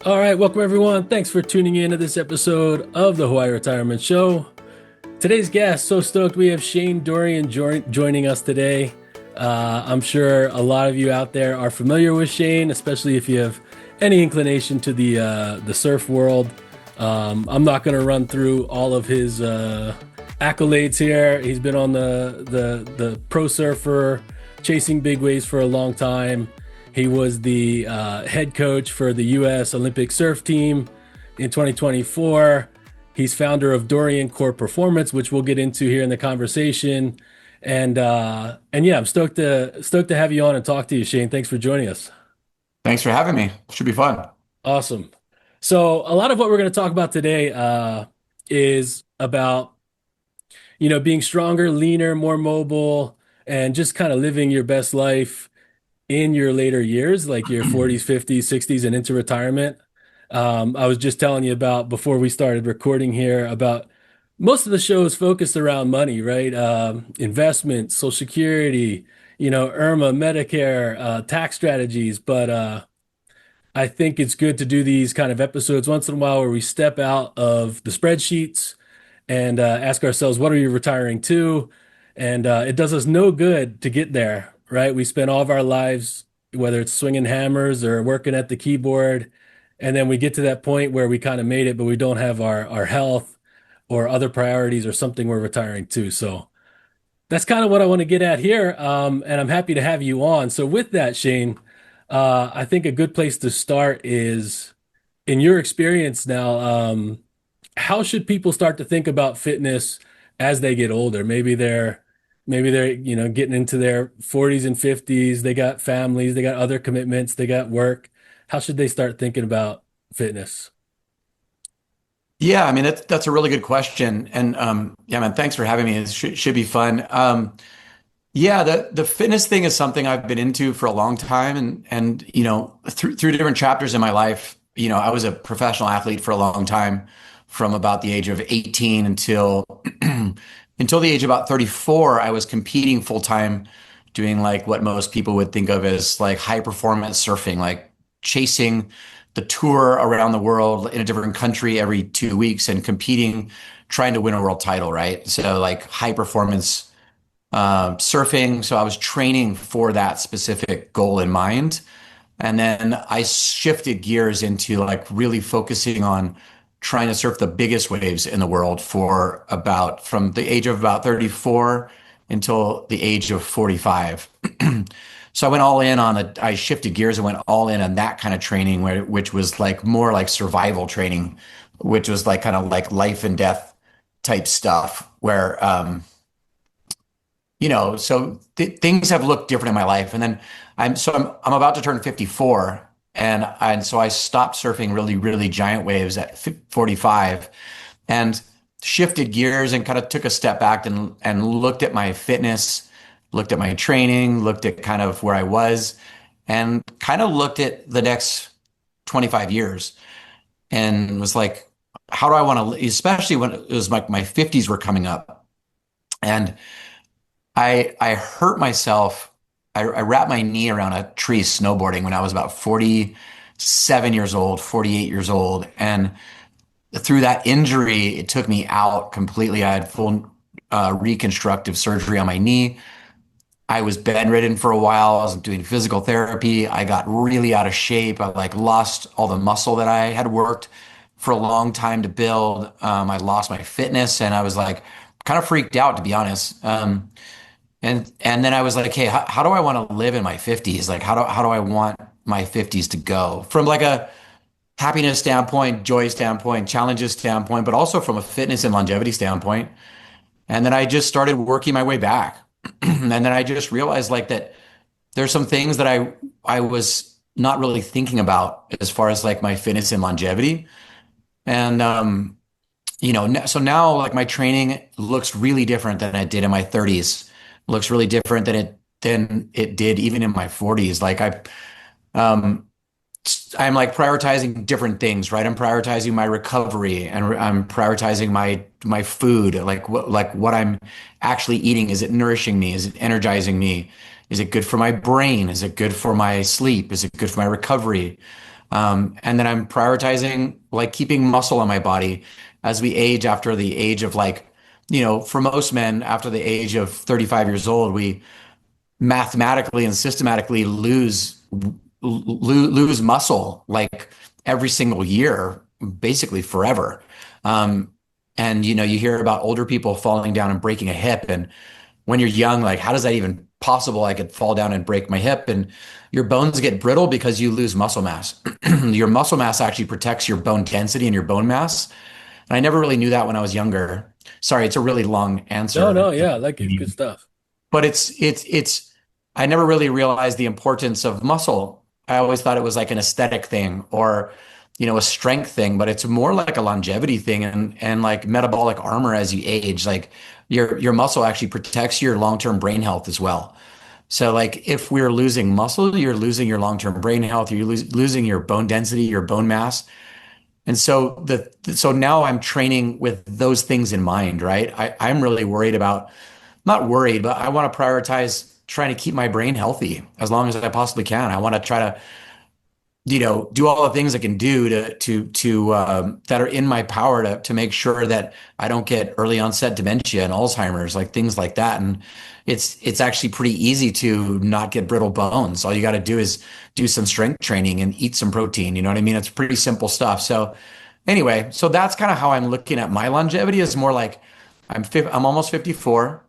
All right, welcome everyone. Thanks for tuning in to this episode of the Hawaii Retirement Show. Today's guest, so stoked we have Shane Dorian joining us today. I'm sure a lot of you out there are familiar with Shane, especially if you have any inclination to the surf world. I'm not going to run through all of his accolades here. He's been on the pro surfer, chasing big waves for a long time. He was the head coach for the U.S. Olympic surf team in 2024. He's founder of Dorian Core Performance, which we'll get into here in the conversation. And yeah, I'm stoked to have you on and talk to you, Shane. Thanks for joining us. Thanks for having me. Should be fun. Awesome. So a lot of what we're going to talk about today is about being stronger, leaner, more mobile, and just kind of living your best life in your later years, like your 40s, 50s, 60s, and into retirement. I was just telling you about before we started recording here about most of the show is focused around money, right? Investment, Social Security, IRMA, Medicare, tax strategies. But I think it's good to do these kind of episodes once in a while where we step out of the spreadsheets and ask ourselves, what are you retiring to? And it does us no good to get there, right? We spend all of our lives, whether it's swinging hammers or working at the keyboard, and then we get to that point where we kind of made it, but we don't have our health or other priorities or something we're retiring to. So that's kind of what I want to get at here. And I'm happy to have you on. So with that, Shane, I think a good place to start is in your experience now. How should people start to think about fitness as they get older? Maybe they're getting into their 40s and 50s. They got families, they got other commitments, they got work. How should they start thinking about fitness? Yeah, I mean that's a really good question, and yeah, man, thanks for having me. It should be fun. Yeah, the fitness thing is something I've been into for a long time, and through different chapters in my life. I was a professional athlete for a long time, from about the age of 18 until until the age of about 34. I was competing full time, doing like what most people would think of as like high performance surfing, like chasing the tour around the world in a different country every 2 weeks and competing, trying to win a world title, right? So like high performance surfing. So I was training for that specific goal in mind. And then I shifted gears into like really focusing on trying to surf the biggest waves in the world for about from the age of about 34 until the age of 45. So I went all in I shifted gears and went all in on that kind of training which was like more like survival training, which was like kind of like life and death type stuff where, so things have looked different in my life. And then I'm about to turn 54, and so I stopped surfing really, really giant waves at 45 and shifted gears and kind of took a step back and looked at my fitness, looked at my training, looked at kind of where I was, and kind of looked at the next 25 years and was like, how do I want to, especially when it was like my 50s were coming up. And I hurt myself. I wrapped my knee around a tree snowboarding when I was about 47 years old, 48 years old. And through that injury, it took me out completely. I had full reconstructive surgery on my knee. I was bedridden for a while. I was doing physical therapy. I got really out of shape. I like lost all the muscle that I had worked for a long time to build. I lost my fitness, and I was like kind of freaked out, to be honest. And then I was like, hey, how do I want to live in my 50s? Like, how do I want my 50s to go from like a happiness standpoint, joy standpoint, challenges standpoint, but also from a fitness and longevity standpoint. And then I just started working my way back. And then I just realized like that there's some things that I was not really thinking about as far as like my fitness and longevity. And so now like my training looks really different than it did in my 30s. Looks really different than it did even in my 40s. Like I'm like prioritizing different things, right? I'm prioritizing my recovery, and I'm prioritizing my food, like what I'm actually eating. Is it nourishing me? Is it energizing me? Is it good for my brain? Is it good for my sleep? Is it good for my recovery? And then I'm prioritizing like keeping muscle on my body as we age after the age of like, for most men after the age of 35 years old, we mathematically and systematically lose muscle like every single year, basically forever. Um, and you hear about older people falling down and breaking a hip, and when you're young, like how does that even possible? I could fall down and break my hip, and your bones get brittle because you lose muscle mass. Your muscle mass actually protects your bone density and your bone mass. And I never really knew that when I was younger. Sorry, it's a really long No, no, answer. yeah, I like it. Good stuff. But it's I never really realized the importance of muscle. I always thought it was like an aesthetic thing or a strength thing, but it's more like a longevity thing and like metabolic armor as you age. Like your muscle actually protects your long-term brain health as well. So like if we're losing muscle, you're losing your long-term brain health, you're losing your bone density, your bone mass. And so now I'm training with those things in mind, right? I'm really worried about not worried, but I want to prioritize trying to keep my brain healthy as long as I possibly can. I want to try to, do all the things I can do to that are in my power to make sure that I don't get early onset dementia and Alzheimer's, like things like that. And it's actually pretty easy to not get brittle bones. All you got to do is do some strength training and eat some protein. You know what I mean? It's pretty simple stuff. So anyway, so that's kind of how I'm looking at my longevity is more like I'm almost 54.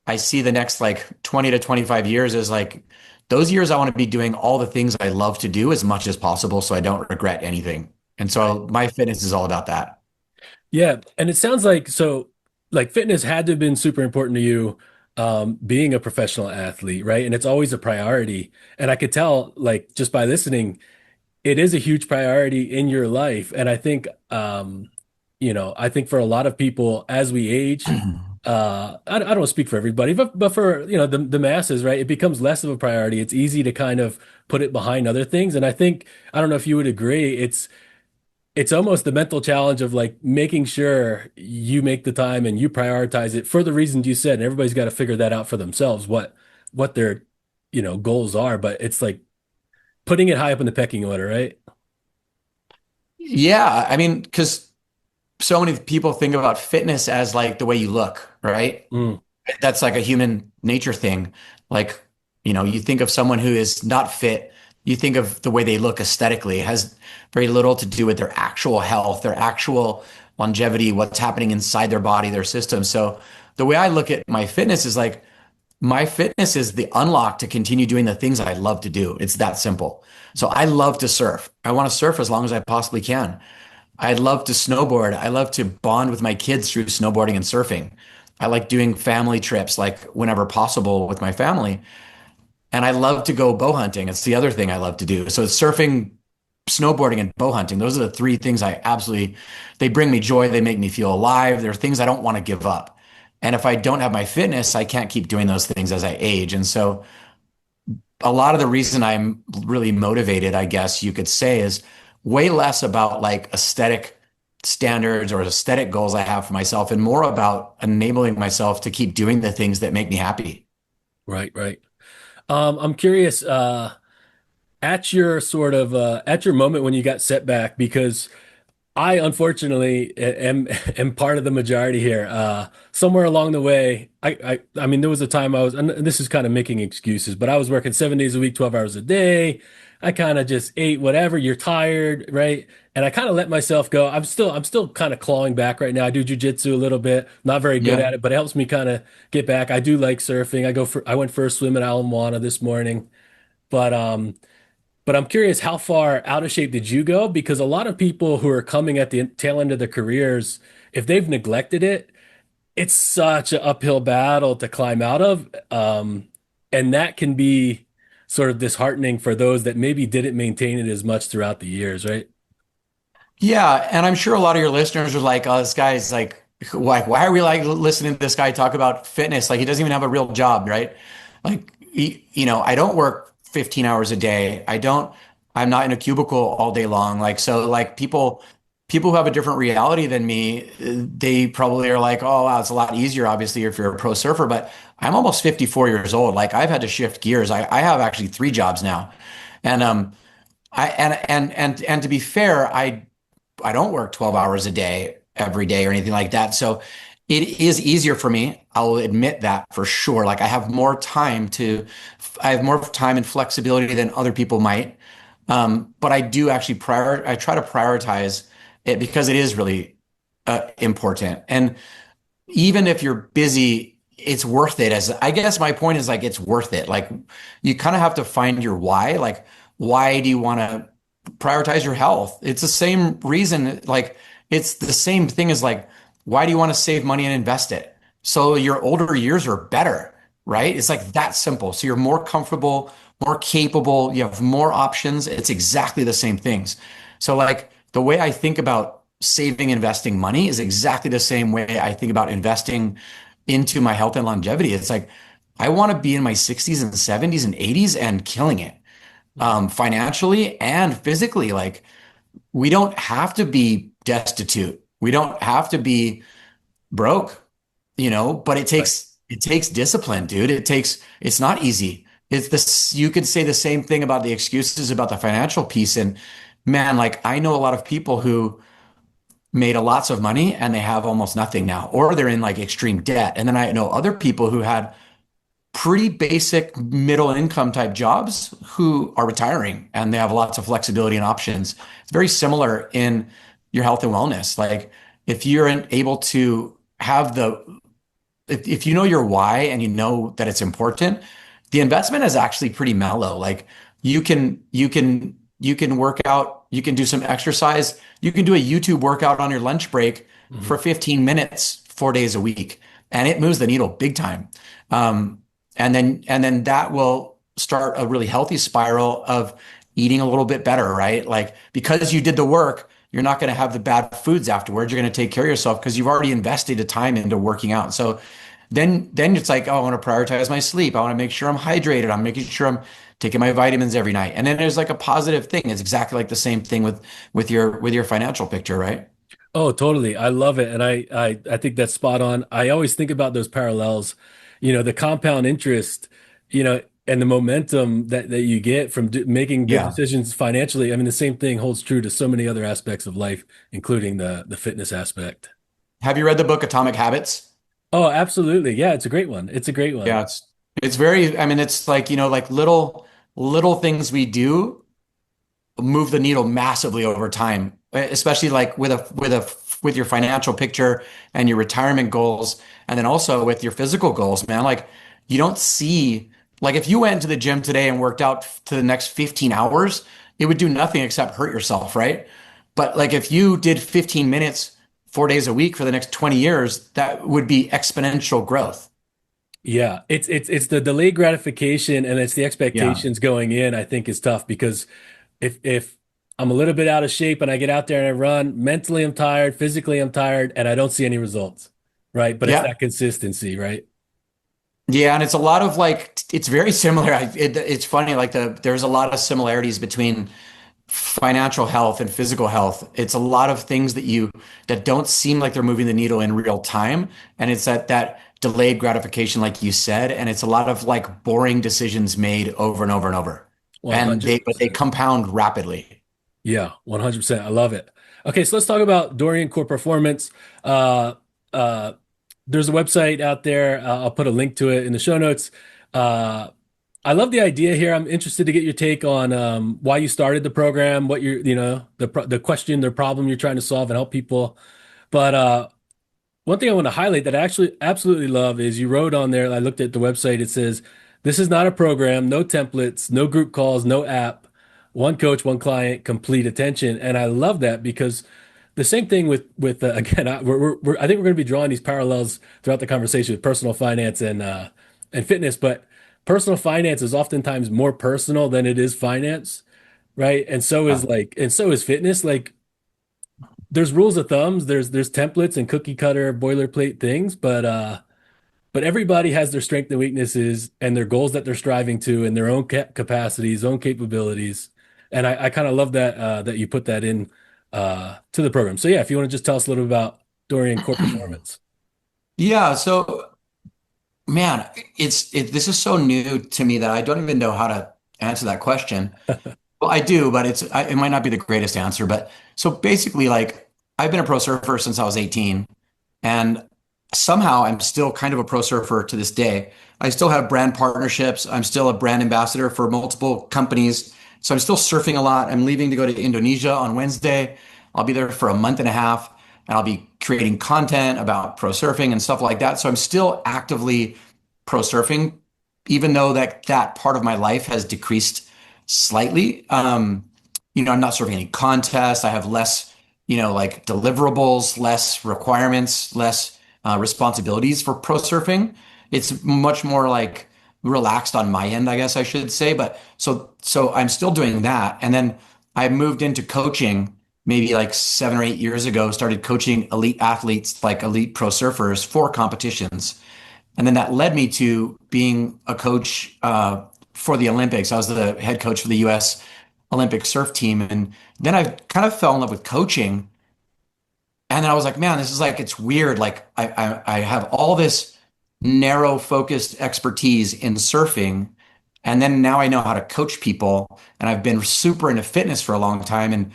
I see the next like 20 to 25 years as like those years I want to be doing all the things I love to do as much as possible so I don't regret anything. And Right. so my fitness is all about that. Yeah, and it sounds like so like fitness had to have been super important to you being a professional athlete, right? And it's always a priority. And I could tell like just by listening, it is a huge priority in your life. And I think I think for a lot of people as we age, I don't want to speak for everybody, but for the masses, right? It becomes less of a priority. It's easy to kind of put it behind other things. And I think I don't know if you would agree, it's almost the mental challenge of like making sure you make the time and you prioritize it for the reasons you said. And everybody's got to figure that out for themselves, what their, goals are. But it's like putting it high up in the pecking order, right? Yeah, I mean, because so many people think about fitness as like the way you look, right? Mm, That's like a human nature thing. Like, you think of someone who is not fit, you think of the way they look aesthetically. It has very little to do with their actual health, their actual longevity, what's happening inside their body, their system. So the way I look at my fitness is like my fitness is the unlock to continue doing the things I love to do. It's that simple. So I love to surf. I want to surf as long as I possibly can. I love to snowboard. I love to bond with my kids through snowboarding and surfing. I like doing family trips, like whenever possible with my family. And I love to go bow hunting. It's the other thing I love to do. So it's surfing, snowboarding, and bow hunting. Those are the three things they bring me joy. They make me feel alive. They're things I don't want to give up. And if I don't have my fitness, I can't keep doing those things as I age. And so a lot of the reason I'm really motivated, I guess you could say, is way less about like aesthetic standards or aesthetic goals I have for myself and more about enabling myself to keep doing the things that make me happy. right, right. I'm curious, at your at your moment when you got set back, because I unfortunately am part of the majority here. Somewhere along the way, I mean, there was a time I was, and this is kind of making excuses, but I was working 7 days a week, 12 hours a day. I kind of just ate whatever. You're tired, right? And I kind of let myself go. I'm still kind of clawing back right now. I do jujitsu a little bit, not very good Yeah. at it, but it helps me kind of get back. I do like surfing. I went for a swim at Ala this morning, but I'm curious, how far out of shape did you go? Because a lot of people who are coming at the tail end of their careers, if they've neglected it, it's such an uphill battle to climb out of. And that can be sort of disheartening for those that maybe didn't maintain it as much throughout the years, right? Yeah, and I'm sure a lot of your listeners are like, "Oh, this guy's like, why are we like listening to this guy talk about fitness? Like, he doesn't even have a real job, right? Like, I don't work 15 hours a day. I'm not in a cubicle all day long. Like, so like people who have a different reality than me, they probably are like, oh, wow, it's a lot easier, obviously, if you're a pro surfer. But I'm almost 54 years old. Like, I've had to shift gears. I have actually three jobs now, and And to be fair, I don't work 12 hours a day every day or anything like that. So it is easier for me. I'll admit that for sure. Like I have more time and flexibility than other people might. But I do actually I try to prioritize it because it is really important. And even if you're busy, it's worth it. As I guess my point is like it's worth it. Like you kind of have to find your why. Like why do you want to prioritize your health? It's the same reason. Like it's the same thing as like why do you want to save money and invest it? So your older years are better, right? It's like that simple. So you're more comfortable, more capable. You have more options. It's exactly the same things. So like the way I think about saving, investing money is exactly the same way I think about investing into my health and longevity. It's like I want to be in my 60s and 70s and 80s and killing it financially and physically. Like we don't have to be destitute. We don't have to be broke, but Right. it takes discipline, dude. It's not easy. It's this, you could say the same thing about the excuses about the financial piece. And man, like I know a lot of people who made a lots of money and they have almost nothing now, or they're in like extreme debt. And then I know other people who had pretty basic middle income type jobs who are retiring and they have lots of flexibility and options. It's very similar in your health and wellness. Like if you're able to have if you know your why and you know that it's important, the investment is actually pretty mellow. Like you can work out, you can do some exercise, you can do a YouTube workout on your lunch break Mhm. for 15 minutes, 4 days a week, and it moves the needle big time. Um, and then that will start a really healthy spiral of eating a little bit better, right? Like because you did the work, you're not going to have the bad foods afterwards. You're going to take care of yourself because you've already invested the time into working out. So then it's like, oh, I want to prioritize my sleep. I want to make sure I'm hydrated. I'm making sure I'm taking my vitamins every night. And then there's like a positive thing. It's exactly like the same thing with your financial picture, right? Oh, totally. I love it. And I think that's spot on. I always think about those parallels, the compound interest, and the momentum that you get from making good Yeah. decisions financially. I mean, the same thing holds true to so many other aspects of life, including the fitness aspect. Have you read the book Atomic Habits? Oh, absolutely. Yeah, it's a great one. It's a great one. Yeah, it's very, I mean, it's like, like little things we do move the needle massively over time, especially like with your financial picture and your retirement goals, and then also with your physical goals, man. Like you don't see like if you went to the gym today and worked out to the next 15 hours, it would do nothing except hurt yourself, right? But like if you did 15 minutes 4 days a week for the next 20 years, that would be exponential growth. Yeah, it's the delayed gratification and it's the Yeah. expectations going in, I think is tough because if I'm a little bit out of shape and I get out there and I run, mentally I'm tired, physically I'm tired, and I don't see any results, right? But it's Yeah. that consistency, right? Yeah, and it's a lot of like it's very similar. It's funny, like there's a lot of similarities between financial health and physical health. It's a lot of things that don't seem like they're moving the needle in real time, and it's that delayed gratification, like you said, and it's a lot of like boring decisions made over and over and over, and they 100%. compound rapidly. Yeah, 100%. I love it. Okay, so let's talk about Dorian Core Performance. Uh, uh, there's a website out there. I'll put a link to it in the show notes. Uh, I love the idea here. I'm interested to get your take on why you started the program, what the question, the problem you're trying to solve and help people. But one thing I want to highlight that I actually absolutely love is you wrote on there, I looked at the website, it says, this is not a program, no templates, no group calls, no app, one coach, one client, complete attention. And I love that because the same thing with again, I think we're going to be drawing these parallels throughout the conversation with personal finance and fitness, but personal finance is oftentimes more personal than it is finance, right? Yeah. And so is fitness. Like there's rules of thumbs, there's templates and cookie cutter boilerplate things, but everybody has their strengths and weaknesses and their goals that they're striving to and their own capacities, own capabilities. And I kind of love that you put that in to the program. So yeah, if you want to just tell us a little about Dorian Core Performance. Yeah, so man, this is so new to me that I don't even know how to answer that question. I do, but it might not be the greatest answer. But so basically, like I've been a pro surfer since I was 18, and somehow I'm still kind of a pro surfer to this day. I still have brand partnerships. I'm still a brand ambassador for multiple companies. So I'm still surfing a lot. I'm leaving to go to Indonesia on Wednesday. I'll be there for a month and a half, and I'll be creating content about pro surfing and stuff like that. So I'm still actively pro surfing, even though that part of my life has decreased slightly. I'm not serving any contests. I have less, like deliverables, less requirements, less responsibilities for pro surfing. It's much more like relaxed on my end, I guess I should say. But so I'm still doing that. And then I moved into coaching maybe like 7 or 8 years ago, started coaching elite athletes, like elite pro surfers for competitions. And then that led me to being a coach for the Olympics. I was the head coach for the U.S. Olympic surf team. And then I kind of fell in love with coaching. And then I was like, man, this is like, it's weird. Like I have all this narrow focused expertise in surfing. And then now I know how to coach people. And I've been super into fitness for a long time. And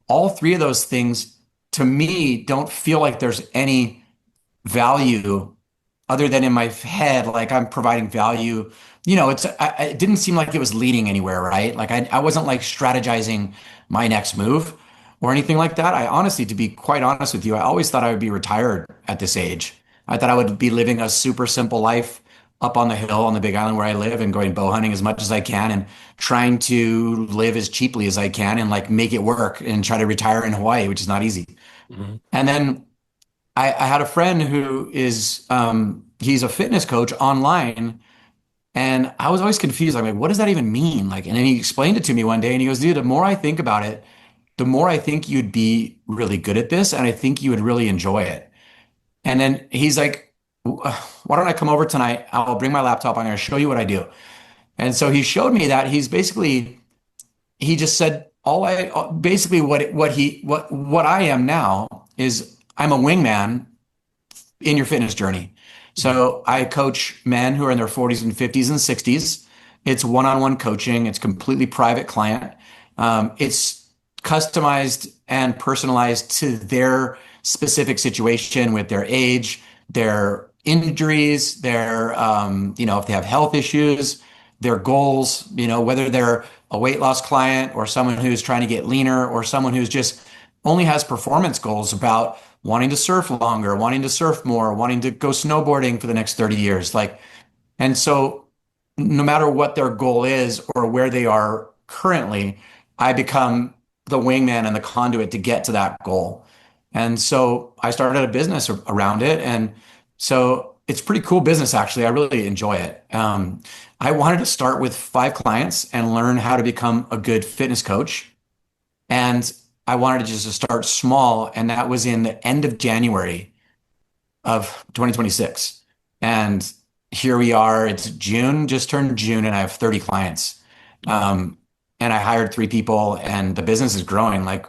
all three of those things to me don't feel like there's any value other than in my head, like I'm providing value. It didn't seem like it was leading anywhere, right? Like I wasn't like strategizing my next move or anything like that. I honestly, to be quite honest with you, I always thought I would be retired at this age. I thought I would be living a super simple life up on the hill on the Big Island where I live and going bow hunting as much as I can and trying to live as cheaply as I can and like make it work and try to retire in Hawaii, which is not easy. Mhm. And then I had a friend who is he's a fitness coach online, and I was always confused. I'm like, what does that even mean? Like, and then he explained it to me one day, and he goes, "Dude, the more I think about it, the more I think you'd be really good at this, and I think you would really enjoy it." And then he's like, "Why don't I come over tonight? I'll bring my laptop. I'm going to show you what I do." And so he showed me that he just said all I basically what I am now is I'm a wingman in your fitness journey. So I coach men who are in their 40s and 50s and 60s. It's one-on-one coaching. It's completely private client. It's customized and personalized to their specific situation with their age, their injuries, if they have health issues, their goals, whether they're a weight loss client or someone who's trying to get leaner or someone who's just only has performance goals about wanting to surf longer, wanting to surf more, wanting to go snowboarding for the next 30 years. And so no matter what their goal is or where they are currently, I become the wingman and the conduit to get to that goal. And so I started a business around it. And so it's pretty cool business, actually. I really enjoy it. I wanted to start with 5 clients and learn how to become a good fitness coach. And I wanted to just start small. And that was in the end of January of 2026. And here we are. It's June, just turned June, and I have 30 clients. Um, and I hired 3 people, and the business is growing like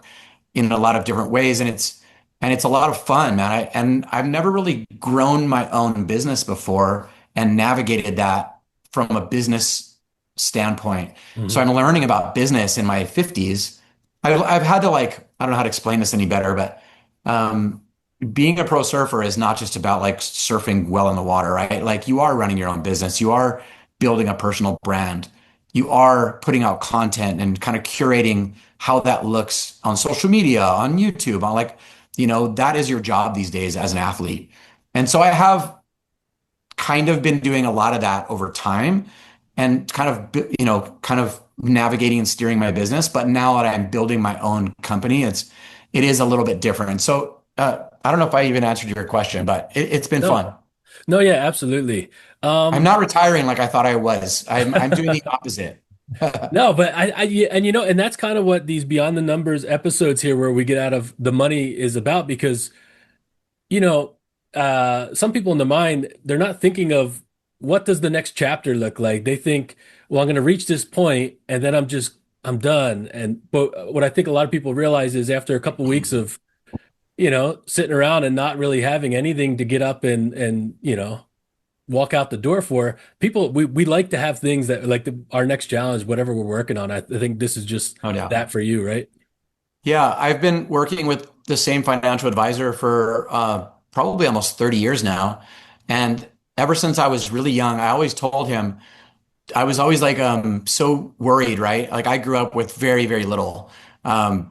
in a lot of different ways. And it's a lot of fun, man. I've never really grown my own business before and navigated that from a business standpoint. So Mhm. I'm learning about business in my 50s. I've had to like, I don't know how to explain this any better, but um, being a pro surfer is not just about like surfing well in the water, right? Like you are running your own business. You are building a personal brand. You are putting out content and kind of curating how that looks on social media, on YouTube, on like, that is your job these days as an athlete. And so I have kind of been doing a lot of that over time and kind of navigating and steering my business. But now that I'm building my own company, it is a little bit different. So I don't know if I even answered your question, but it's been No, fun. no, yeah, absolutely. I'm Um, not retiring like I thought I was. I'm doing the opposite. no, but yeah, and and that's kind of what these Beyond the Numbers episodes here, where we get out of the money, is about because, you know, some people in the mind, they're not thinking of what does the next chapter look like. They think, well, I'm going to reach this point and then I'm done. But what I think a lot of people realize is after a couple weeks of, sitting around and not really having anything to get up and walk out the door for. People, we like to have things that like our next challenge, whatever we're working on. I think this is just No doubt. that for you, right? Yeah, I've been working with the same financial advisor for probably almost 30 years now. And ever since I was really young, I always told him, I was always like so worried, right? Like I grew up with very, very little. I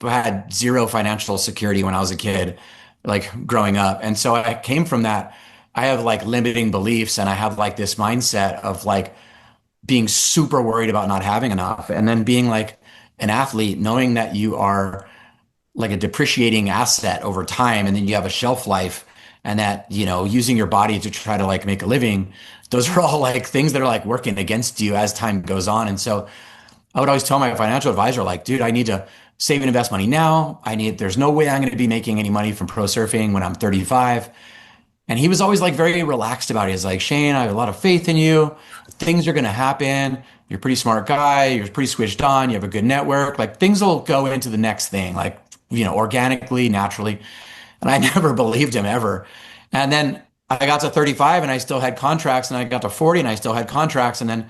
had zero financial security when I was a kid, like growing up. And so I came from that. I have like limiting beliefs and I have like this mindset of like being super worried about not having enough. And then being like an athlete, knowing that you are like a depreciating asset over time and then you have a shelf life and that, using your body to try to like make a living, those are all like things that are like working against you as time goes on. And so I would always tell my financial advisor, like, dude, I need to save and invest money now. There's no way I'm going to be making any money from pro surfing when I'm 35. And he was always like very relaxed about it. He's like, Shane, I have a lot of faith in you. Things are going to happen. You're a pretty smart guy. You're pretty switched on. You have a good network. Like things will go into the next thing, like, organically, naturally. And I never believed him ever. And then I got to 35 and I still had contracts. And I got to 40 and I still had contracts. And then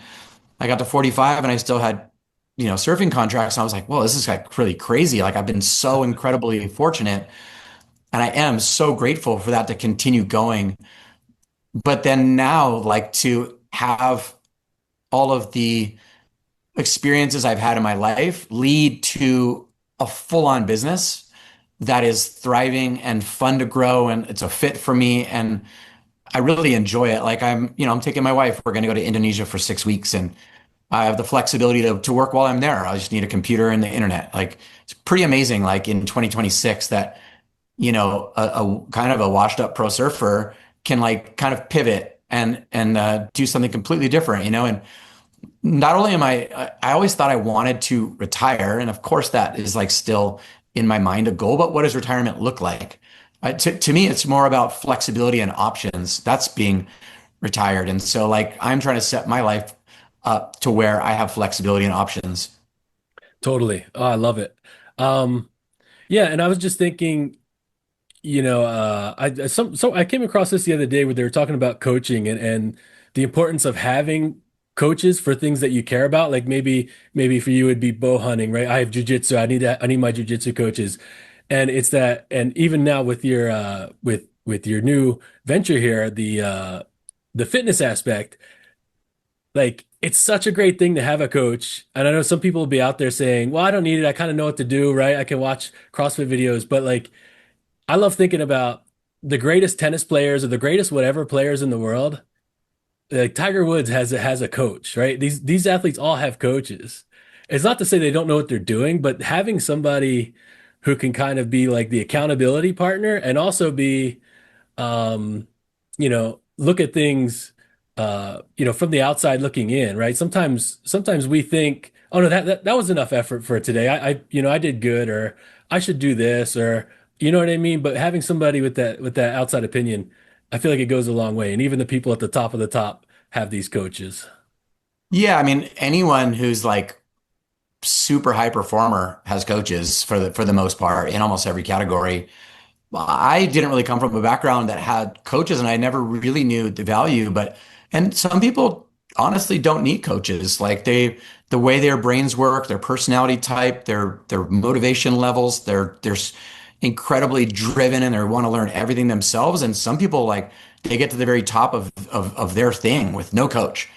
I got to 45 and I still had, surfing contracts. And I was like, well, this is like really crazy. Like I've been so incredibly fortunate. And I am so grateful for that to continue going. But then now, like to have all of the experiences I've had in my life lead to a full-on business that is thriving and fun to grow and it's a fit for me and I really enjoy it. Like I'm taking my wife, we're going to go to Indonesia for 6 weeks and I have the flexibility to work while I'm there. I just need a computer and the internet. Like it's pretty amazing. Like in 2026 that, a kind of a washed up pro surfer can like kind of pivot and do something completely different, and not only I always thought I wanted to retire, and of course that is like still in my mind a goal, but what does retirement look like? To me, it's more about flexibility and options. That's being retired. And so like I'm trying to set my life up to where I have flexibility and options. Totally. Oh, I love it. Um, yeah, and I was just thinking, I came across this the other day where they were talking about coaching and the importance of having coaches for things that you care about. Like maybe for you it'd be bow hunting, right? I have jujitsu. I need my jujitsu coaches. And it's that, and even now with your with your new venture here, the fitness aspect, like it's such a great thing to have a coach. And I know some people will be out there saying, well, I don't need it. I kind of know what to do, right? I can watch CrossFit videos, but like I love thinking about the greatest tennis players or the greatest whatever players in the world. Like Tiger Woods has a coach, right? These athletes all have coaches. It's not to say they don't know what they're doing, but having somebody who can kind of be like the accountability partner and also be look at things from the outside looking in, right? Sometimes we think, oh no, that was enough effort for today. I did good or I should do this or you know what I mean? But having somebody with that outside opinion, I feel like it goes a long way. And even the people at the top of the top have these coaches. Yeah, I mean, anyone who's like super high performer has coaches for the most part in almost every category. I didn't really come from a background that had coaches and I never really knew the value, and some people honestly don't need coaches. Like the way their brains work, their personality type, their motivation levels, they're incredibly driven and they want to learn everything themselves. And some people like they get to the very top of their thing with no coach.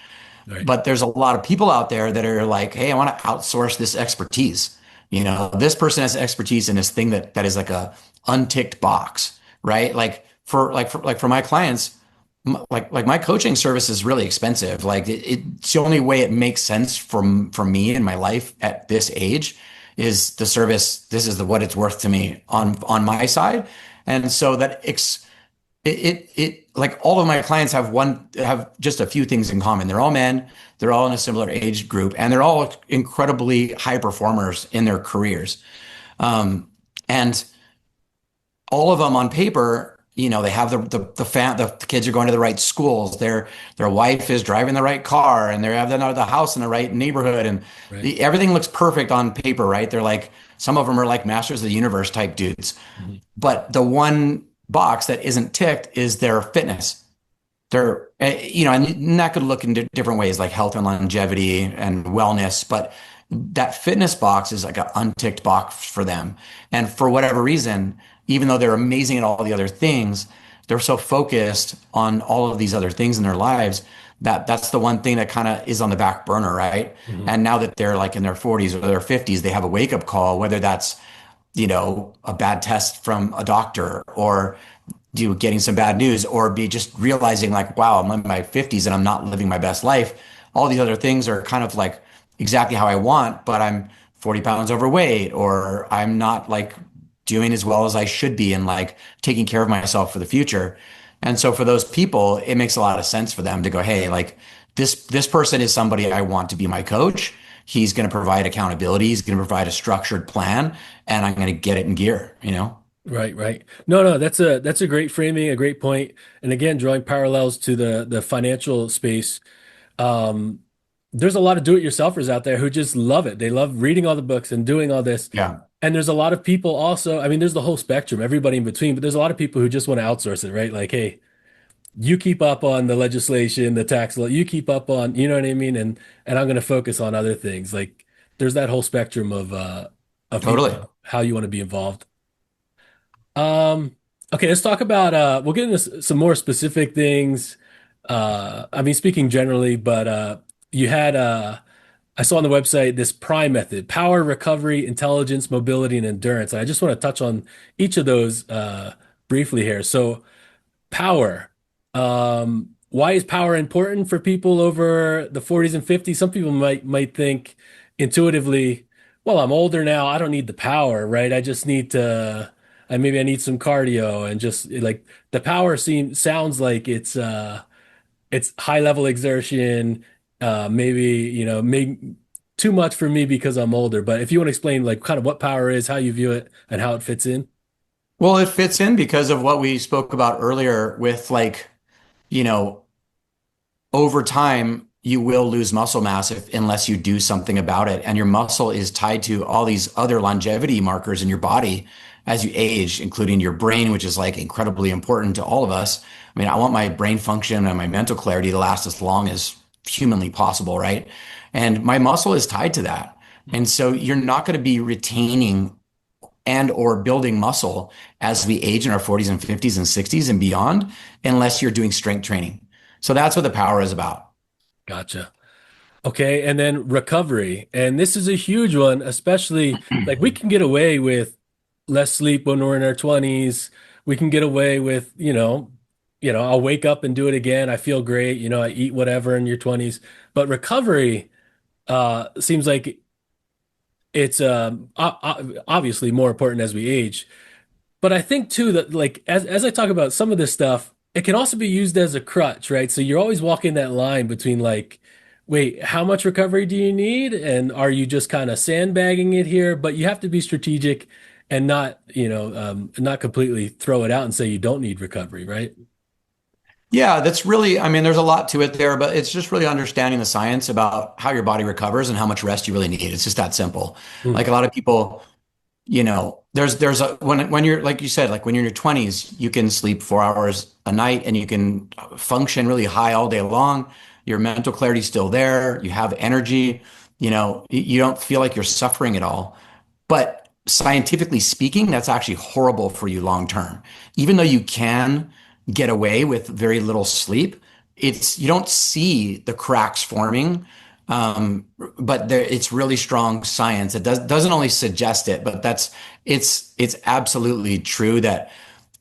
Right. But there's a lot of people out there that are like, hey, I want to outsource this expertise. This person has expertise in this thing that is like a unticked box, right? Like for my clients, like my coaching service is really expensive. Like it's the only way it makes sense for me in my life at this age is the service. This is what it's worth to me on my side. And so it like all of my clients have just a few things in common. They're all men, they're all in a similar age group, and they're all incredibly high performers in their careers. And all of them on paper, they have the kids are going to the right schools. Their wife is driving the right car, and they have the house in the right neighborhood, and Right. everything looks perfect on paper, right? They're like some of them are like masters of the universe type dudes, Mhm. but the one box that isn't ticked is their fitness. and that could look in different ways like health and longevity and wellness, but that fitness box is like an unticked box for them. And for whatever reason, even though they're amazing at all the other things, they're so focused on all of these other things in their lives that that's the one thing that kind of is on the back burner, right? Mhm. And now that they're like in their 40s or their 50s, they have a wake up call, whether that's, a bad test from a doctor or getting some bad news or be just realizing like, wow, I'm in my 50s and I'm not living my best life. All these other things are kind of like exactly how I want, but I'm 40 pounds overweight or I'm not like doing as well as I should be and like taking care of myself for the future. And so for those people, it makes a lot of sense for them to go, hey, like this person is somebody I want to be my coach. He's going to provide accountability. He's going to provide a structured plan, and I'm going to get it in gear, you know? Right, right. No, no, that's a great framing, a great point. And again, drawing parallels to the financial space. Um, there's a lot of do-it-yourselfers out there who just love it. They love reading all the books and doing all this. Yeah, And there's a lot of people also, I mean, there's the whole spectrum, everybody in between, but there's a lot of people who just want to outsource it, right? Like, hey, you keep up on the legislation, the tax law, you keep up on, you know what I mean? And I'm going to focus on other things. Like there's that whole spectrum of totally. how you want to be involved. Um, okay, let's talk about we'll get into some more specific things. I mean, speaking generally, but you had I saw on the website this prime method, power, recovery, intelligence, mobility, and endurance. And I just want to touch on each of those briefly here. So power. Why is power important for people over the 40s and 50s? Some people might think intuitively, well, I'm older now. I don't need the power, right? I just need to, and maybe I need some cardio and just like the power sounds like it's high level exertion. Maybe, maybe too much for me because I'm older. But if you want to explain like kind of what power is, how you view it, and how it fits in. Well, it fits in because of what we spoke about earlier with like, you know, over time, you will lose muscle mass unless you do something about it. And your muscle is tied to all these other longevity markers in your body as you age, including your brain, which is like incredibly important to all of us. I mean, I want my brain function and my mental clarity to last as long as humanly possible, right? And my muscle is tied to that. And so you're not going to be retaining and or building muscle as we age in our 40s and 50s and 60s and beyond unless you're doing strength training. So that's what the power is about. Gotcha. Okay, and then recovery. And this is a huge one, especially like we can get away with less sleep when we're in our 20s. We can get away with, I'll wake up and do it again. I feel great, I eat whatever in your 20s. But recovery seems like it's obviously more important as we age. But I think too that like as I talk about some of this stuff, it can also be used as a crutch, right? So you're always walking that line between like, wait, how much recovery do you need? And are you just kind of sandbagging it here? But you have to be strategic and not, not completely throw it out and say you don't need recovery, right? Yeah, that's really, I mean, there's a lot to it there, but it's just really understanding the science about how your body recovers and how much rest you really need. It's just that simple. Hmm. Like a lot of people, there's a when you're like you said, like when you're in your 20s, you can sleep 4 hours a night and you can function really high all day long. Your mental clarity's still there. You have energy. You don't feel like you're suffering at all. But scientifically speaking, that's actually horrible for you long term. Even though you can get away with very little sleep, you don't see the cracks forming. But it's really strong science. It doesn't only suggest it, but it's absolutely true that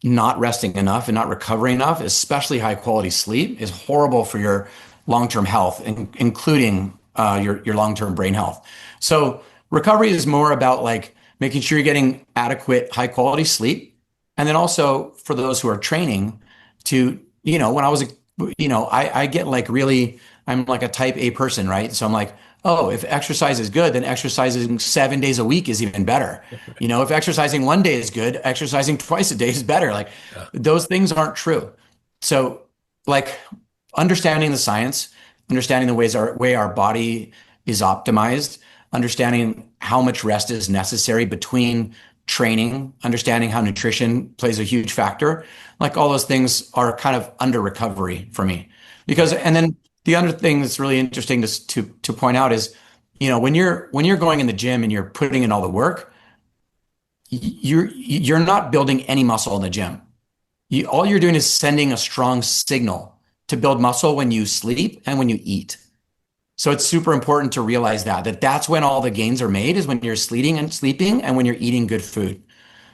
not resting enough and not recovering enough, especially high quality sleep, is horrible for your long-term health, including your long-term brain health. So recovery is more about like making sure you're getting adequate high quality sleep. And then also for those who are training to, when I was, I get like really, I'm like a type A person, right? So I'm like, oh, if exercise is good, then exercising 7 days a week is even better. If exercising one day is good, exercising twice a day is better. Like Yeah. those things aren't true. So like understanding the science, understanding the way our body is optimized, understanding how much rest is necessary between training, understanding how nutrition plays a huge factor. Like all those things are kind of under recovery for me. Because and then the other thing that's really interesting to point out is, when you're going in the gym and you're putting in all the work, you're not building any muscle in the gym. All you're doing is sending a strong signal to build muscle when you sleep and when you eat. So it's super important to realize that that's when all the gains are made is when you're sleeping and when you're eating good food.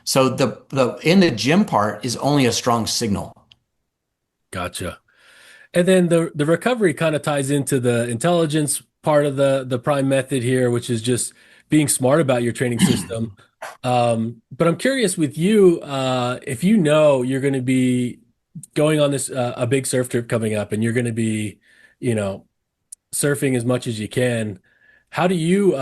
So the in the gym part is only a strong signal. Gotcha. And then the recovery kind of ties into the intelligence part of the prime method here, which is just being smart about your training system. But I'm curious with you, if you know you're going to be going on this a big surf trip coming up, and you're going to be, you know, surfing as much as you can. How do you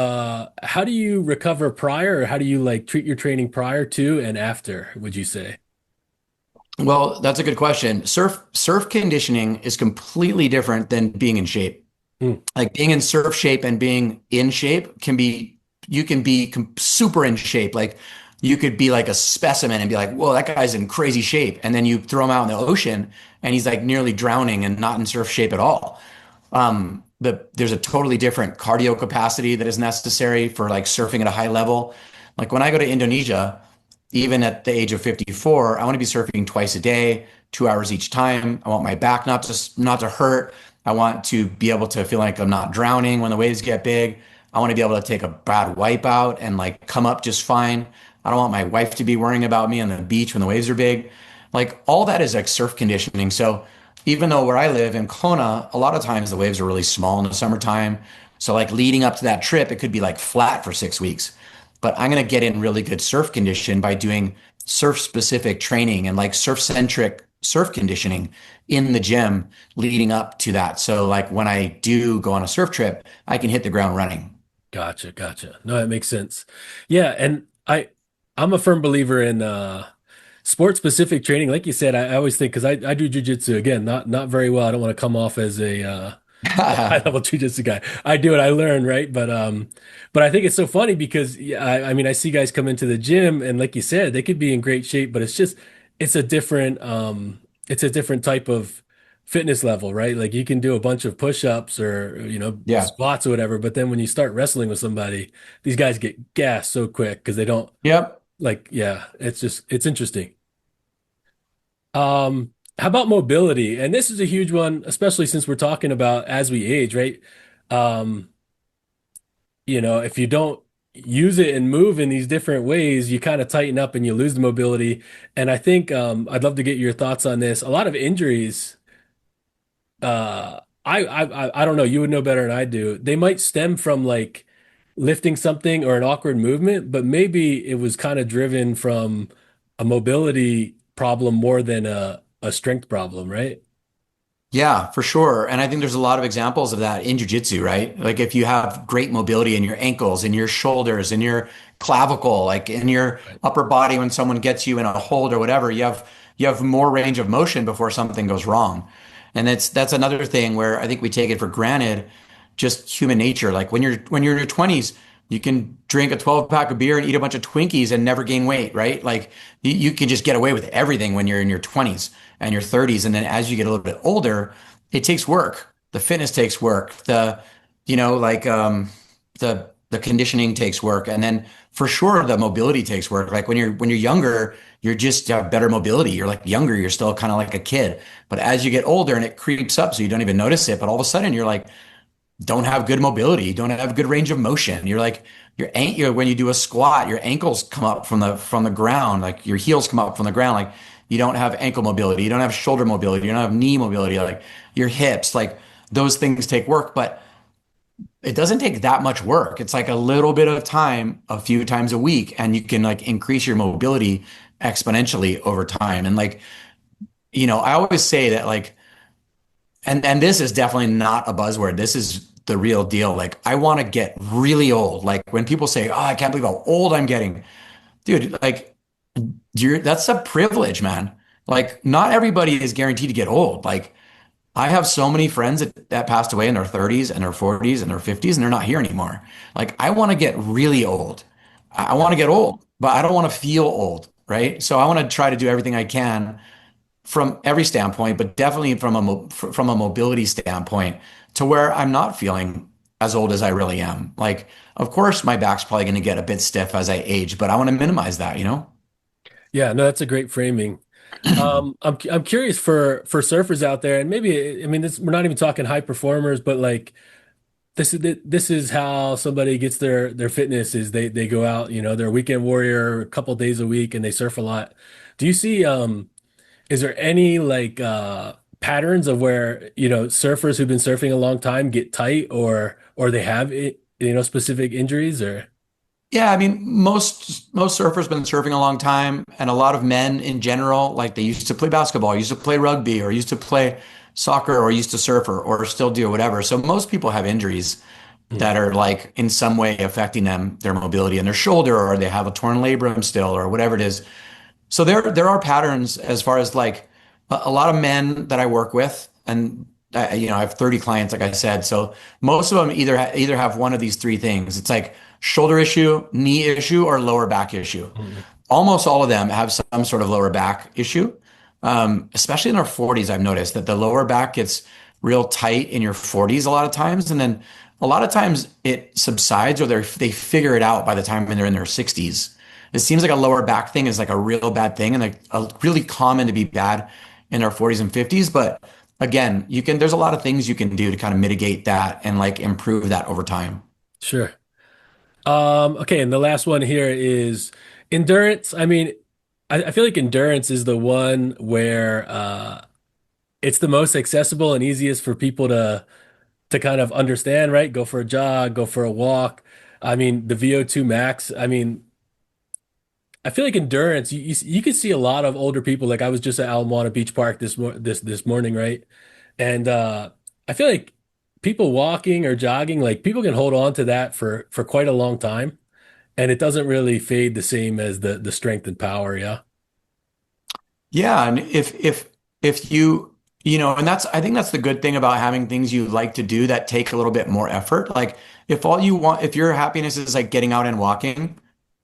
recover prior, or how do you like treat your training prior to and after, would you say? Well, that's a good question. Surf conditioning is completely different than being in shape. Hmm, Like being in surf shape and being in shape you can be super in shape. Like you could be like a specimen and be like, whoa, that guy's in crazy shape. And then you throw him out in the ocean and he's like nearly drowning and not in surf shape at all. There's a totally different cardio capacity that is necessary for like surfing at a high level. Like when I go to Indonesia, even at the age of 54, I want to be surfing twice a day, 2 hours each time. I want my back not to hurt. I want to be able to feel like I'm not drowning when the waves get big. I want to be able to take a bad wipe out and like come up just fine. I don't want my wife to be worrying about me on the beach when the waves are big. Like all that is like surf conditioning. So even though where I live in Kona, a lot of times the waves are really small in the summertime. So like leading up to that trip, it could be like flat for 6 weeks. But I'm going to get in really good surf condition by doing surf specific training and like surf centric surf conditioning in the gym leading up to that. So like when I do go on a surf trip, I can hit the ground running. gotcha, gotcha. No, that makes sense. Yeah, and I'm a firm believer in sport specific training. Like you said, I always think because I do jujitsu again, not very well. I don't want to come off as a high level jujitsu guy. I do it, I learn, right? But I think it's so funny because yeah, I mean I see guys come into the gym and like you said, they could be in great shape, but it's a it's a different type of fitness level, right? Like you can do a bunch of push-ups or Yeah. squats or whatever, but then when you start wrestling with somebody, these guys get gassed so quick because they don't Yep. like yeah, it's interesting. How about mobility? And this is a huge one, especially since we're talking about as we age, right? Um, if you don't use it and move in these different ways, you kind of tighten up and you lose the mobility. And I think I'd love to get your thoughts on this. A lot of injuries, I don't know, you would know better than I do. They might stem from like lifting something or an awkward movement, but maybe it was kind of driven from a mobility problem more than a strength problem, right? Yeah, for sure. And I think there's a lot of examples of that in jujitsu, right? Like if you have great mobility in your ankles, in your shoulders, in your clavicle, like in your Right. upper body when someone gets you in a hold or whatever, you have more range of motion before something goes wrong. And that's another thing where I think we take it for granted, just human nature. Like when you're in your 20s, you can drink a 12 pack of beer and eat a bunch of Twinkies and never gain weight, right? Like you can just get away with everything when you're in your 20s and your 30s. And then as you get a little bit older, it takes work. The fitness takes work. Like the conditioning takes work. And then for sure the mobility takes work. Like when you're younger, you're just have better mobility. You're like younger, you're still kind of like a kid. But as you get older and it creeps up, so you don't even notice it, but all of a sudden you're like, don't have good mobility, don't have good range of motion. You're like when you do a squat, your ankles come up from the ground, like your heels come up from the ground, like you don't have ankle mobility, you don't have shoulder mobility, you don't have knee mobility, like your hips, like those things take work, but it doesn't take that much work. It's like a little bit of time, a few times a week, and you can like increase your mobility exponentially over time. And like, I always say that like and this is definitely not a buzzword. This is the real deal. Like I want to get really old. Like when people say, "Oh, I can't believe how old I'm getting." Dude, like that's a privilege, man. Like not everybody is guaranteed to get old. Like I have so many friends that passed away in their 30s and their 40s and their 50s and they're not here anymore. Like I want to get really old. I want to get old, but I don't want to feel old, right? So I want to try to do everything I can from every standpoint, but definitely from a mobility standpoint to where I'm not feeling as old as I really am. Like, of course, my back's probably going to get a bit stiff as I age, but I want to minimize that, you know? Yeah, no, that's a great framing. I'm curious for surfers out there, and maybe I mean we're not even talking high performers, but like this is how somebody gets their fitness is they go out, they're a weekend warrior a couple days a week and they surf a lot. Do you see is there any like patterns of where, surfers who've been surfing a long time get tight or they have it, specific injuries or Yeah, I mean, most surfers been surfing a long time, and a lot of men in general, like they used to play basketball, used to play rugby, or used to play soccer, or used to surf, or still do, or whatever. So most people have injuries Mm, that are like in some way affecting them, their mobility in their shoulder, or they have a torn labrum still, or whatever it is. So there are patterns as far as like a lot of men that I work with, and I have 30 clients, like I said. So most of them either have one of these three things. It's like shoulder issue, knee issue, or lower back issue. mm, Almost all of them have some sort of lower back issue. Especially in our 40s, I've noticed that the lower back gets real tight in your 40s a lot of times, and then a lot of times it subsides or they figure it out by the time when they're in their 60s. It seems like a lower back thing is like a real bad thing and like a really common to be bad in our 40s and 50s. But again, there's a lot of things you can do to kind of mitigate that and like improve that over time. sure. Okay, and the last one here is endurance. I mean, I feel like endurance is the one where it's the most accessible and easiest for people to kind of understand, right? Go for a jog, go for a walk. I mean, the VO2 max. I mean, I feel like endurance. You could see a lot of older people. Like I was just at Ala Beach Park this morning, right? And I feel like people walking or jogging, like people can hold on to that for quite a long time, and it doesn't really fade the same as the strength and power. Yeah. Yeah, and if and that's I think that's the good thing about having things you like to do that take a little bit more effort. Like if your happiness is like getting out and walking,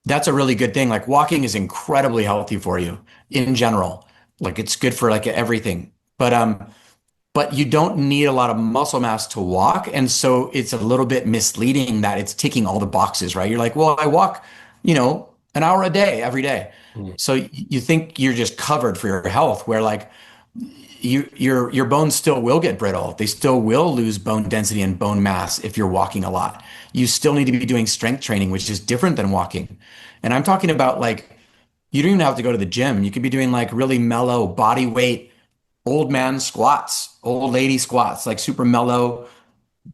that's a really good thing. Like walking is incredibly healthy for you in general. Like it's good for like everything. But you don't need a lot of muscle mass to walk. And so it's a little bit misleading that it's ticking all the boxes, right? You're like, well, I walk, an hour a day every day. Mm, So you think you're just covered for your health, where like your bones still will get brittle. They still will lose bone density and bone mass if you're walking a lot. You still need to be doing strength training, which is different than walking. And I'm talking about like you don't even have to go to the gym. You could be doing like really mellow body weight old man squats, old lady squats, like super mellow,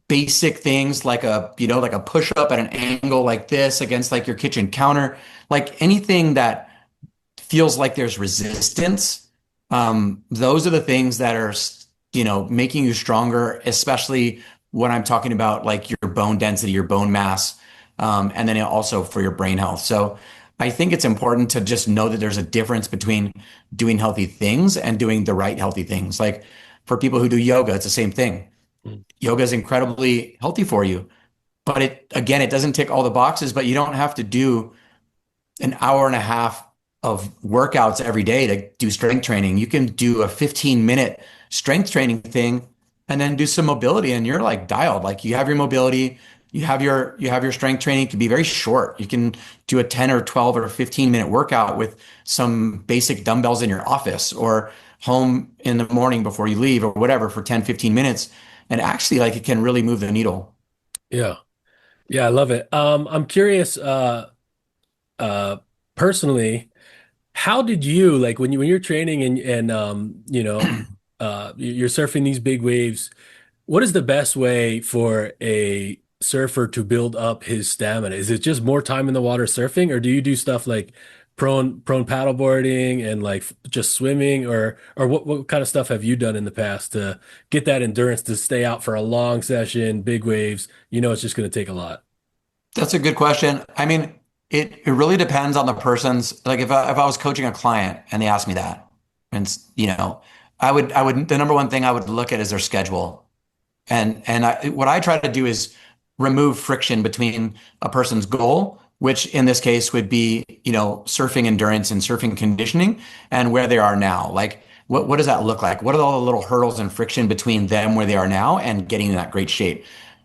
basic things like like a push up at an angle like this against like your kitchen counter, like anything that feels like there's resistance. Those are the things that are, making you stronger, especially when I'm talking about like your bone density, your bone mass, and then also for your brain health. So I think it's important to just know that there's a difference between doing healthy things and doing the right healthy things. Like for people who do yoga, it's the same thing. mm. Yoga is incredibly healthy for you, but it doesn't tick all the boxes, but you don't have to do an hour and a half of workouts every day to do strength training. You can do a 15-minute strength training thing and then do some mobility and you're like dialed. Like you have your mobility, you have your strength training. It can be very short. You can do a 10 or 12 or 15-minute workout with some basic dumbbells in your office or home in the morning before you leave or whatever for 10, 15 minutes. And actually like it can really move the needle. Yeah. Yeah, I love it. I'm curious, uh, personally. How did you like when you're training and you're surfing these big waves? What is the best way for a surfer to build up his stamina? Is it just more time in the water surfing, or do you do stuff like prone paddleboarding and like just swimming, or what kind of stuff have you done in the past to get that endurance to stay out for a long session, big waves? You know, it's just going to take a lot. That's a good question. I mean, it really depends on the person's, like if I was coaching a client and they asked me that, and I would the number one thing I would look at is their schedule. What I try to do is remove friction between a person's goal which in this case would be, surfing endurance and surfing conditioning and where they are now. Like, what does that look like? What are all the little hurdles and friction between them where they are now and getting in that great shape?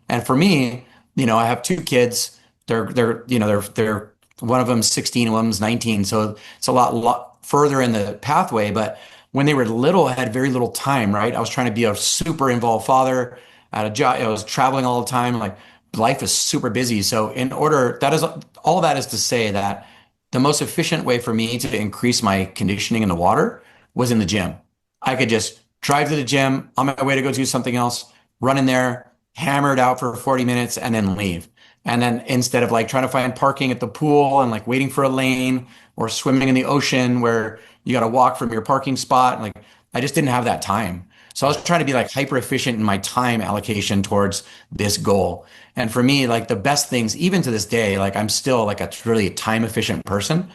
And for me, I have two kids. They're one of them's 16, one of them's 19. So it's a lot further in the pathway. But when they were little, I had very little time, right? I was trying to be a super involved father at a job. I was traveling all the time. Like life is super busy. So that is all that is to say that the most efficient way for me to increase my conditioning in the water was in the gym. I could just drive to the gym on my way to go do something else, run in there, hammer it out for 40 minutes, and then leave. And then instead of like trying to find parking at the pool and like waiting for a lane or swimming in the ocean where you got to walk from your parking spot, like I just didn't have that time. So I was trying to be like hyper efficient in my time allocation towards this goal. And for me, like the best things, even to this day, like I'm still like a really time efficient person.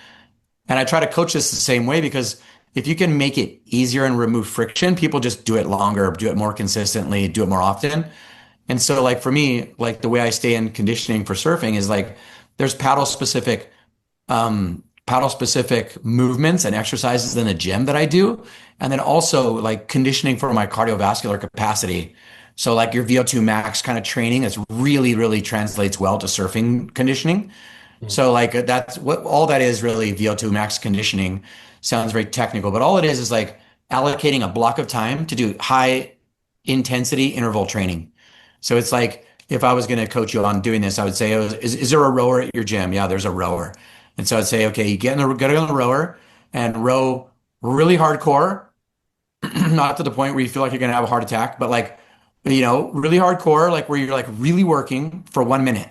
And I try to coach this the same way because if you can make it easier and remove friction, people just do it longer, do it more consistently, do it more often. And so like for me, like the way I stay in conditioning for surfing is like there's paddle specific movements and exercises in the gym that I do. And then also like conditioning for my cardiovascular capacity. So like your VO2 max kind of training is really, really translates well to surfing conditioning. Mm. So like that's what all that is really VO2 max conditioning sounds very technical, but all it is like allocating a block of time to do high intensity interval training. So it's like if I was going to coach you on doing this, I would say, oh, is there a rower at your gym? Yeah, there's a rower. And so I'd say, okay, you get on the rower and row really hardcore, not to the point where you feel like you're going to have a heart attack, but like, really hardcore, like where you're like really working for 1 minute.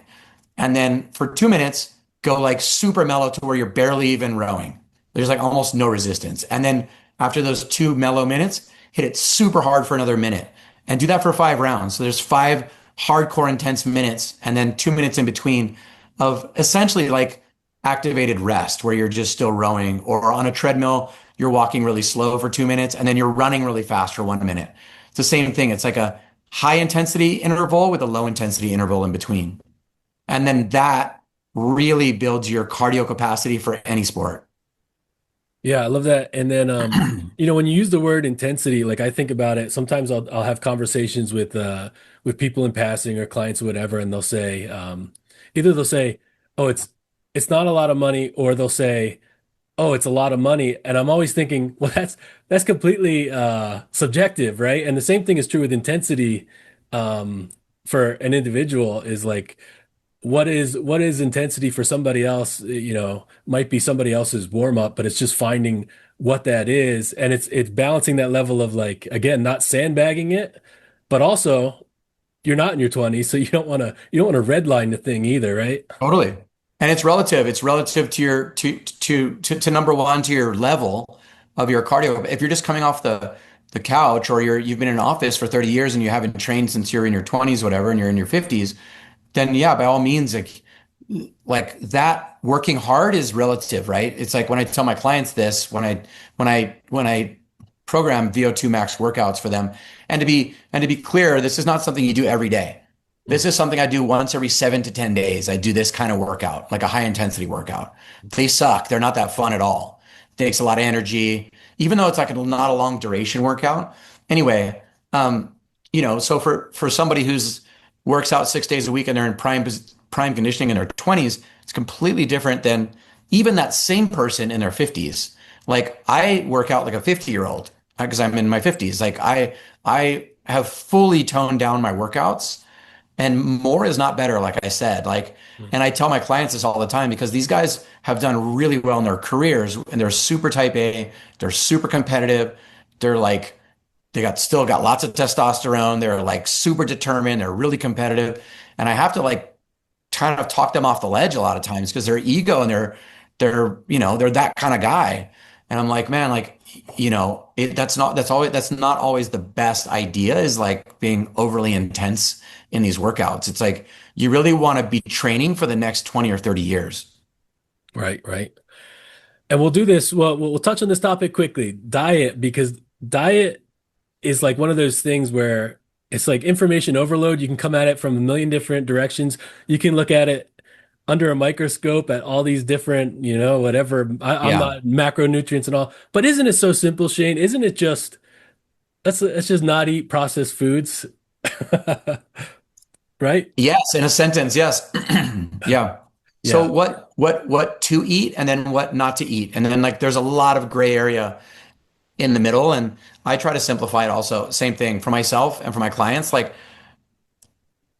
And then for 2 minutes, go like super mellow to where you're barely even rowing. There's like almost no resistance. And then after those 2 mellow minutes, hit it super hard for another minute and do that for 5 rounds. So there's 5 hardcore intense minutes and then 2 minutes in between of essentially like activated rest where you're just still rowing or on a treadmill, you're walking really slow for 2 minutes and then you're running really fast for 1 minute. It's the same thing. It's like a high intensity interval with a low intensity interval in between. And then that really builds your cardio capacity for any sport. Yeah, I love that. And then when you use the word intensity, like I think about it, sometimes I'll have conversations with people in passing or clients or whatever, and they'll say either they'll say, "Oh, it's not a lot of money," or they'll say, "Oh, it's a lot of money." And I'm always thinking, well, that's completely subjective, right? And the same thing is true with intensity for an individual is like what is intensity for somebody else, might be somebody else's warm up, but it's just finding what that is. And it's balancing that level of like, again, not sandbagging it, but also you're not in your 20s, so you don't want to redline the thing either, right? Totally. And it's relative. It's relative to your to number one, to your level of your cardio. If you're just coming off the couch or you've been in an office for 30 years and you haven't trained since you're in your 20s, whatever, and you're in your 50s, then yeah, by all means, like that working hard is relative, right? It's like when I tell my clients this, when I program VO2 max workouts for them, and to be clear, this is not something you do every day. This is something I do once every 7 to 10 days. I do this kind of workout, like a high intensity workout. They suck. They're not that fun at all. It takes a lot of energy, even though it's like not a long duration workout. Anyway, so for somebody who's works out 6 days a week and they're in prime conditioning in their 20s, it's completely different than even that same person in their 50s. Like I work out like a 50-year-old because I'm in my 50s. Like I have fully toned down my workouts and more is not better, like I said. Like, and I tell my clients this all the time because these guys have done really well in their careers and they're super type A, they're super competitive, they're like still got lots of testosterone, they're like super determined, they're really competitive. And I have to like kind of talk them off the ledge a lot of times because their ego and they're that kind of guy. And I'm like, man, like, that's not always the best idea is like being overly intense in these workouts. It's like you really want to be training for the next 20 or 30 years. Right, right. And we'll do this. Well, we'll touch on this topic quickly. Diet, because diet is like one of those things where it's like information overload. You can come at it from a million different directions. You can look at it under a microscope at all these different, whatever. I'm Yeah. not macronutrients and all, but isn't it so simple, Shane? Isn't it just let's just not eat processed foods, right? Yes, in a sentence, yes. Yeah. So Yeah. what to eat and then what not to eat. And then like there's a lot of gray area in the middle. And I try to simplify it also. Same thing for myself and for my clients. Like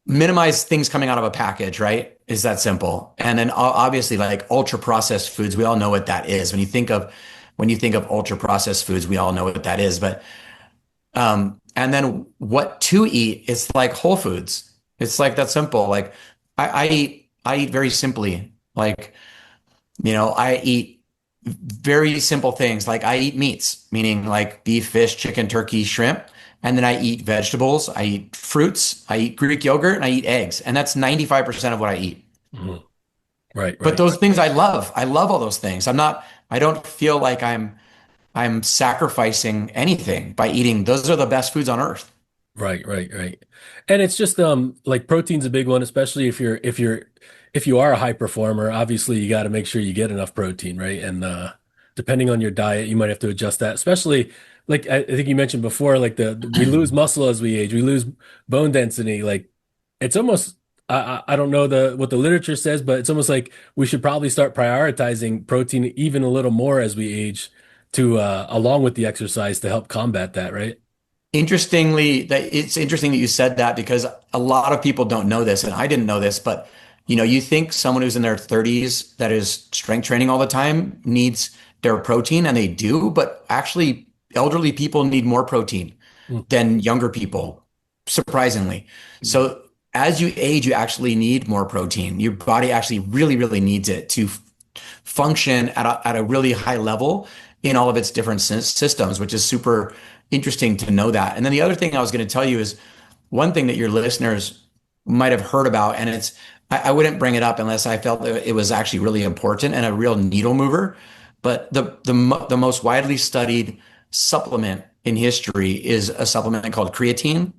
minimize things coming out of a package, right? Is that simple? And then obviously like ultra processed foods, we all know what that is. When you think of ultra processed foods, we all know what that is. But and then what to eat, it's like whole foods. It's like that simple. Like I eat very simply. Like, I eat very simple things. Like I eat meats, meaning like beef, fish, chicken, turkey, shrimp. And then I eat vegetables, I eat fruits, I eat Greek yogurt, and I eat eggs. And that's 95% of what I eat. Mhm. Right, But right. those things I love. I love all those things. I don't feel like I'm sacrificing anything by eating. Those are the best foods on earth. Right, right, right. And it's just like protein's a big one, especially if you are a high performer, obviously you got to make sure you get enough protein, right? And depending on your diet, you might have to adjust that, especially like I think you mentioned before, like we lose muscle as we age, we lose bone density. Like it's almost I don't know what the literature says, but it's almost like we should probably start prioritizing protein even a little more as we age to along with the exercise to help combat that, right? It's interesting that you said that because a lot of people don't know this, and I didn't know this, but you think someone who's in their 30s that is strength training all the time needs their protein, and they do, but actually elderly people need more protein Mm. than younger people, surprisingly. So as you age, you actually need more protein. Your body actually really, really needs it to function at a really high level in all of its different systems, which is super interesting to know that. And then the other thing I was going to tell you is one thing that your listeners might have heard about, and I wouldn't bring it up unless I felt that it was actually really important and a real needle mover. But the most widely studied supplement in history is a supplement called creatine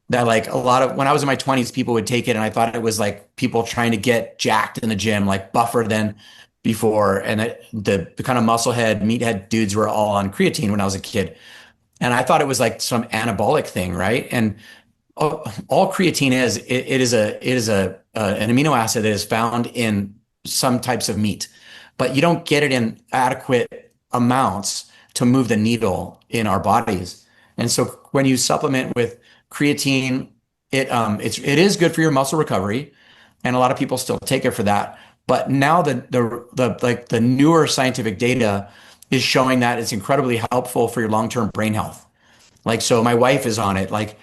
that like a lot of when I was in my 20s, people would take it and I thought it was like people trying to get jacked in the gym, like buffer than before. And the kind of musclehead, meathead dudes were all on creatine when I was a kid. And I thought it was like some anabolic thing, right? And all creatine is it is an amino acid that is found in some types of meat, but you don't get it in adequate amounts to move the needle in our bodies. And so when you supplement with creatine, it is good for your muscle recovery, and a lot of people still take it for that. But now the newer scientific data is showing that it's incredibly helpful for your long-term brain health. Like, so my wife is on it. Like,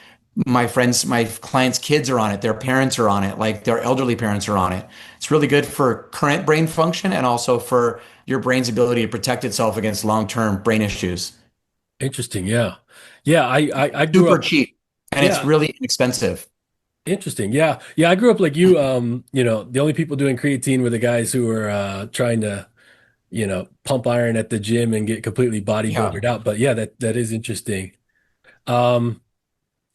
my friends, my clients' kids are on it. Their parents are on it. Like, their elderly parents are on it. It's really good for current brain function and also for your brain's ability to protect itself against long-term brain issues. Interesting. Yeah. Yeah. I grew Super up. cheap and it's Yeah. really inexpensive. Interesting. Yeah. Yeah. I grew up like you. The only people doing creatine were the guys who were trying to, pump iron at the gym and get completely Yeah. bodybuildered out. But yeah, that is interesting. Um,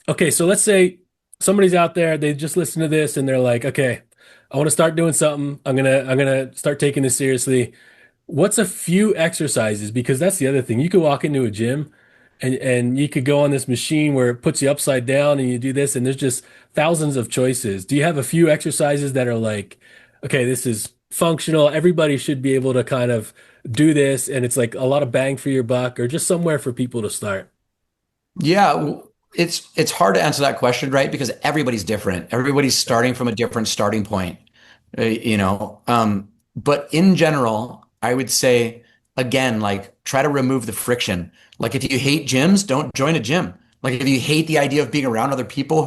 okay. So let's say somebody's out there, they just listen to this and they're like, okay, I want to start doing something. I'm gonna start taking this seriously. What's a few exercises? Because that's the other thing. You could walk into a gym and you could go on this machine where it puts you upside down and you do this, and there's just thousands of choices. Do you have a few exercises that are like, okay, this is functional. Everybody should be able to kind of do this, and it's like a lot of bang for your buck, or just somewhere for people to start? Yeah, it's hard to answer that question, right? Because everybody's different. Everybody's starting from a different starting point, but in general, I would say again, like try to remove the friction. Like if you hate gyms, don't join a gym. Like if you hate the idea of being around other people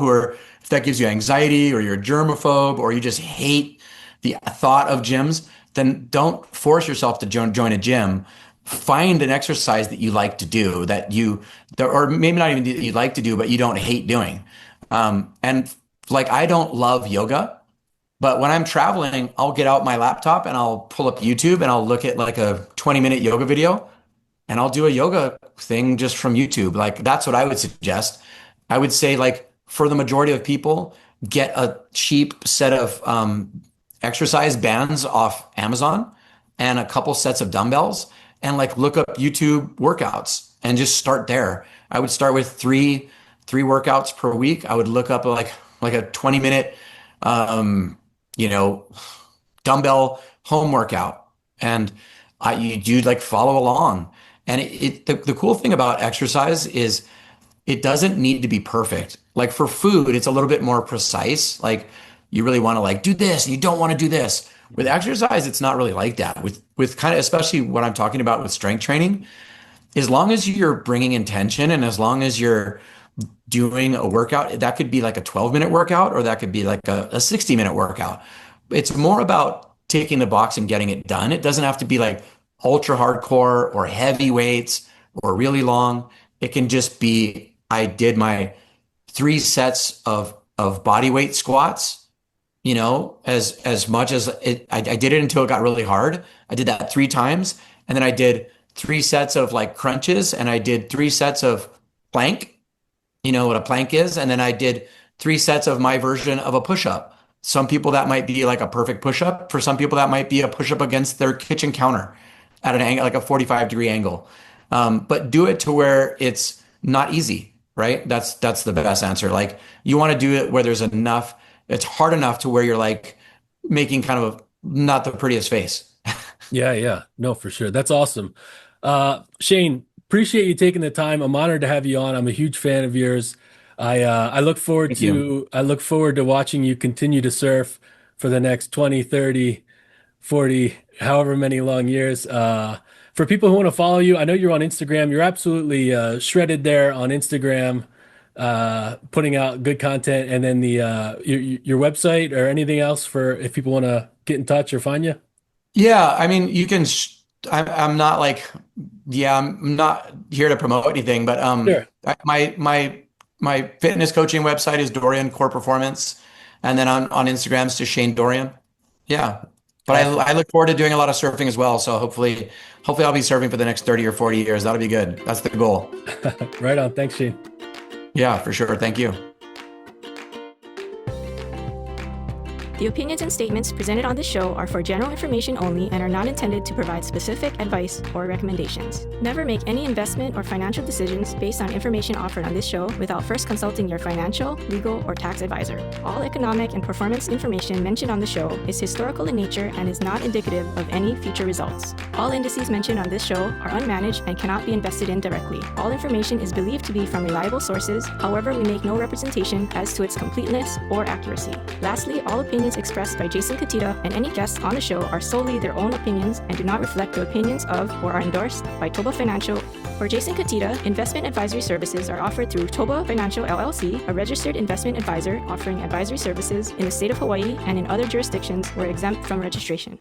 if that gives you anxiety or you're a germaphobe or you just hate the thought of gyms, then don't force yourself to join a gym. Find an exercise that you like to do or maybe not even that you like to do, but you don't hate doing. And like, I don't love yoga, but when I'm traveling, I'll get out my laptop and I'll pull up YouTube and I'll look at like a 20-minute yoga video and I'll do a yoga thing just from YouTube. Like, that's what I would suggest. I would say, like, for the majority of people, get a cheap set of exercise bands off Amazon and a couple sets of dumbbells and like look up YouTube workouts and just start there. I would start with three workouts per week. I would look up like a 20-minute you know, dumbbell home workout and you'd like follow along. And the cool thing about exercise is it doesn't need to be perfect. Like for food, it's a little bit more precise. Like you really want to like do this and you don't want to do this. With exercise, it's not really like that. With kind of especially what I'm talking about with strength training, as long as you're bringing intention and as long as you're doing a workout, that could be like a 12-minute workout or that could be like a 60-minute workout. It's more about taking the box and getting it done. It doesn't have to be like ultra hardcore or heavy weights or really long. It can just be I did my 3 sets of body weight squats, as much as I did it until it got really hard. I did that 3 times. And then I did 3 sets of like crunches and I did 3 sets of plank. You know what a plank is? And then I did 3 sets of my version of a push-up. Some people that might be like a perfect push-up. For some people that might be a push-up against their kitchen counter at an angle, like a 45-degree angle. But do it to where it's not easy, right? That's the best answer. Like you want to do it where there's enough, it's hard enough to where you're like making kind of not the prettiest face. Yeah, yeah. No, for sure. That's awesome. Shane, appreciate you taking the time. I'm honored to have you on. I'm a huge fan of yours. I look forward Thank you. to watching you continue to surf for the next 20, 30, 40, however many long years. For people who want to follow you, I know you're on Instagram. You're absolutely shredded there on Instagram, putting out good content. And then the your website or anything else for if people want to get in touch or find you. Yeah, I mean, you can. I'm not like, yeah, I'm not here to promote anything, but Sure. my fitness coaching website is Dorian Core Performance, and then on Instagram it's just Shane Dorian. Yeah, but Awesome. I look forward to doing a lot of surfing as well. So hopefully I'll be surfing for the next 30 or 40 years. That'll be good. That's the goal. Right on. Thanks, Shane. Yeah, for sure. Thank you. The opinions and statements presented on this show are for general information only and are not intended to provide specific advice or recommendations. Never make any investment or financial decisions based on information offered on this show without first consulting your financial, legal, or tax advisor. All economic and performance information mentioned on the show is historical in nature and is not indicative of any future results. All indices mentioned on this show are unmanaged and cannot be invested in directly. All information is believed to be from reliable sources. However, we make no representation as to its completeness or accuracy. Lastly, all opinions expressed by Jason Cutitta and any guests on the show are solely their own opinions and do not reflect the opinions of or are endorsed by Toba Financial. For Jason Cutitta, investment advisory services are offered through Toba Financial LLC, a registered investment advisor offering advisory services in the state of Hawaii and in other jurisdictions where exempt from registration.